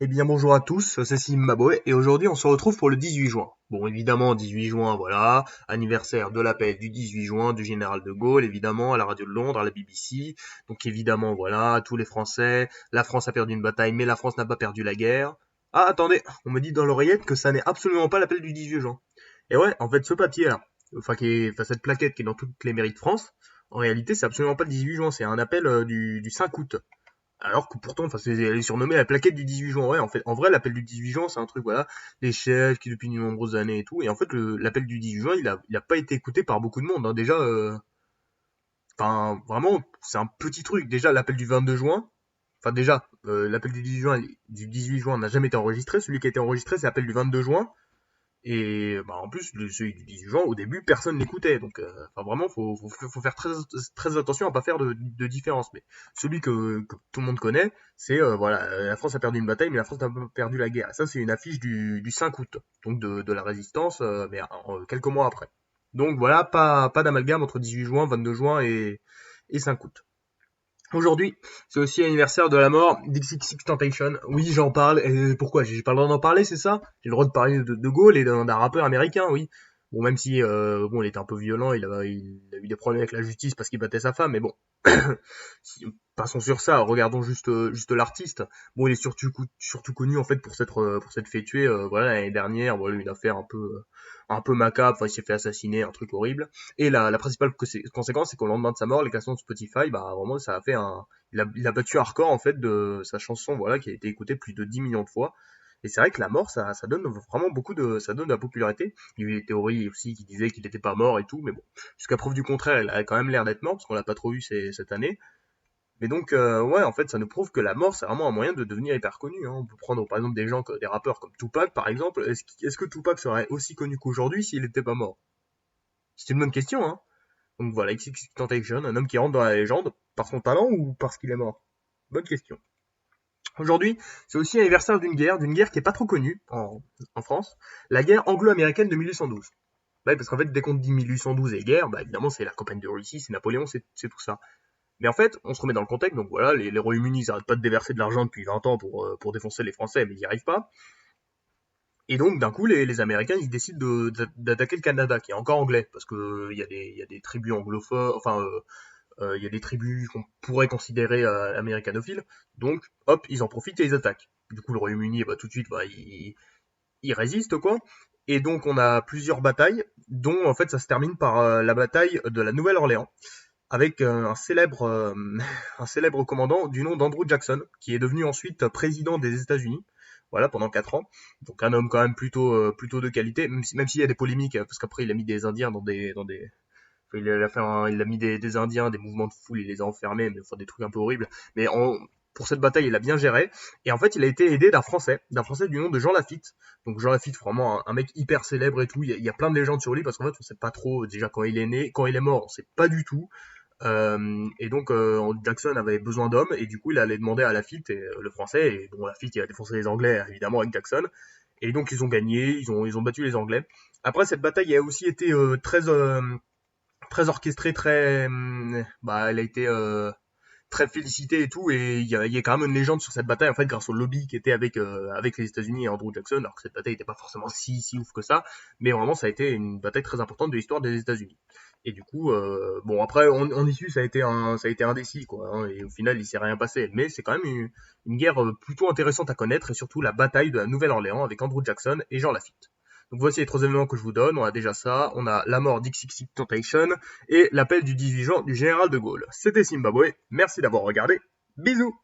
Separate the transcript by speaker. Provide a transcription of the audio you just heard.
Speaker 1: Eh bien bonjour à tous, c'est Zimbabwe et aujourd'hui on se retrouve pour le 18 juin. Bon évidemment 18 juin voilà, anniversaire de l'appel du 18 juin du général de Gaulle évidemment à la radio de Londres, à la BBC. Donc évidemment voilà, tous les Français, la France a perdu une bataille mais la France n'a pas perdu la guerre. Ah attendez, on me dit dans l'oreillette que ça n'est absolument pas l'appel du 18 juin. Et ouais, en fait ce papier là, cette plaquette qui est dans toutes les mairies de France, en réalité c'est absolument pas le 18 juin, c'est un appel du 5 août. Alors que pourtant, elle est surnommée la plaquette du 18 juin. Ouais, en vrai, l'appel du 18 juin, c'est un truc, voilà, les chefs qui depuis de nombreuses années et tout. Et en fait, l'appel du 18 juin, il a pas été écouté par beaucoup de monde, hein. Déjà, vraiment, c'est un petit truc. Déjà, l'appel du 22 juin, l'appel du 18 juin n'a jamais été enregistré. Celui qui a été enregistré, c'est l'appel du 22 juin. Et bah, en plus, celui du 18 juin, au début, personne l'écoutait. Donc, vraiment, faut faire très attention à pas faire de différence. Mais celui que tout le monde connaît, c'est voilà, la France a perdu une bataille, mais la France n'a pas perdu la guerre. Et ça, c'est une affiche du 5 août, donc de la résistance, mais quelques mois après. Donc voilà, pas d'amalgame entre 18 juin, 22 juin et 5 août. Aujourd'hui, c'est aussi l'anniversaire de la mort d'XXXTentacion. Oui, j'en parle. Et pourquoi? J'ai pas le droit d'en parler, c'est ça? J'ai le droit de parler de Gaulle et d'un rappeur américain, oui. Bon, même si bon, il était un peu violent, il a eu des problèmes avec la justice parce qu'il battait sa femme, mais bon. Passons sur ça, regardons juste l'artiste. Bon, il est surtout connu en fait pour s'être fait tuer voilà l'année dernière, voilà une affaire un peu macabre, enfin il s'est fait assassiner, un truc horrible. Et la principale conséquence, c'est qu'au lendemain de sa mort, les classements de Spotify, bah vraiment ça a fait il a battu un record en fait de sa chanson, voilà, qui a été écoutée plus de 10 millions de fois. Et c'est vrai que la mort, ça donne vraiment ça donne de la popularité. Il y a eu des théories aussi qui disaient qu'il n'était pas mort et tout, mais bon, jusqu'à preuve du contraire, il a quand même l'air d'être mort parce qu'on l'a pas trop vu cette année. Mais donc, ouais, en fait, ça nous prouve que la mort, c'est vraiment un moyen de devenir hyper connu, hein. On peut prendre par exemple des rappeurs comme Tupac, par exemple. Est-ce que Tupac serait aussi connu qu'aujourd'hui s'il n'était pas mort? C'est une bonne question, hein. Donc voilà, XXXTentacion, un homme qui rentre dans la légende par son talent ou parce qu'il est mort? Bonne question. Aujourd'hui, c'est aussi l'anniversaire d'une guerre qui est pas trop connue en France, la guerre anglo-américaine de 1812. Ouais, parce qu'en fait, dès qu'on dit 1812 et guerre, bah évidemment, c'est la campagne de Russie, c'est Napoléon, c'est tout ça. Mais en fait, on se remet dans le contexte, donc voilà, les Royaumes-Unis n'arrêtent pas de déverser de l'argent depuis 20 ans pour défoncer les Français, mais ils n'y arrivent pas. Et donc, d'un coup, les Américains, ils décident d'attaquer le Canada, qui est encore anglais, parce que il y a des tribus anglophones, il y a des tribus qu'on pourrait considérer américanophiles, donc, hop, ils en profitent et ils attaquent. Du coup, le Royaume-Uni, bah, tout de suite, bah, il résiste, quoi. Et donc, on a plusieurs batailles, dont, en fait, ça se termine par la bataille de la Nouvelle-Orléans, avec un célèbre commandant du nom d'Andrew Jackson, qui est devenu ensuite président des États-Unis, voilà, pendant 4 ans. Donc un homme quand même plutôt de qualité, même s'il y a des polémiques, parce qu'après il a mis des Indiens enfin, il a mis des Indiens, des mouvements de foule, il les a enfermés, mais enfin des trucs un peu horribles. Mais pour cette bataille, il a bien géré. Et en fait, il a été aidé d'un Français du nom de Jean Lafitte. Donc Jean Lafitte, vraiment un mec hyper célèbre et tout. Il y a plein de légendes sur lui parce qu'en fait, on sait pas trop déjà quand il est né, quand il est mort, on sait pas du tout. Et donc Jackson avait besoin d'hommes et du coup il allait demander à Lafitte, le français, et bon Lafitte il a défoncé les Anglais évidemment avec Jackson, et donc ils ont gagné, ils ont battu les Anglais. Après cette bataille a aussi été très orchestrée, bah elle a été très félicitée et tout, et il y a quand même une légende sur cette bataille en fait grâce au lobby qui était avec les États-Unis et Andrew Jackson, alors que cette bataille n'était pas forcément si ouf que ça, mais vraiment ça a été une bataille très importante de l'histoire des États-Unis. Et du coup, bon après en issue ça a été indécis quoi, hein, et au final il s'est rien passé, mais c'est quand même une guerre plutôt intéressante à connaître et surtout la bataille de la Nouvelle-Orléans avec Andrew Jackson et Jean Lafitte. Donc voici les 3 éléments que je vous donne. On a déjà ça, on a la mort d'XXXTentacion et l'appel du 18 juin du général de Gaulle. C'était Zimbabwe, merci d'avoir regardé, bisous.